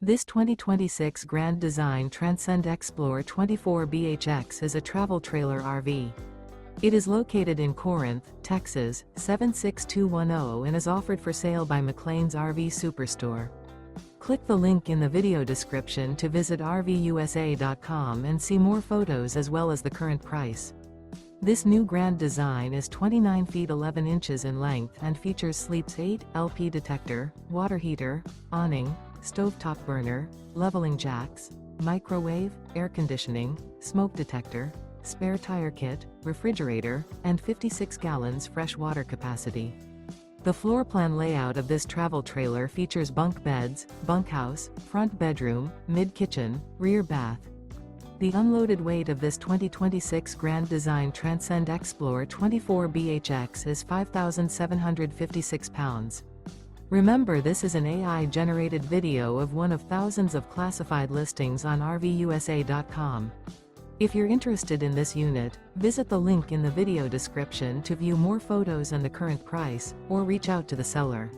This 2026 Grand Design Transcend Xplor 24BHX is a travel trailer RV. It is located in Corinth, Texas, 76210 and is offered for sale by McClain's RV Superstore. Click the link in the video description to visit RVUSA.com and see more photos as well as the current price. This new Grand Design is 29 feet 11 inches in length and features Sleep's 8 LP Detector, water heater, awning, stovetop burner, leveling jacks, microwave, air conditioning, smoke detector, spare tire kit, refrigerator, and 56 gallons fresh water capacity. The floor plan layout of this travel trailer features bunk beds, bunkhouse, front bedroom, mid-kitchen, rear bath. The unloaded weight of this 2026 Grand Design Transcend Xplor 24BHX is 5,756 pounds. Remember, this is an AI-generated video of one of thousands of classified listings on RVUSA.com. If you're interested in this unit, visit the link in the video description to view more photos and the current price, or reach out to the seller.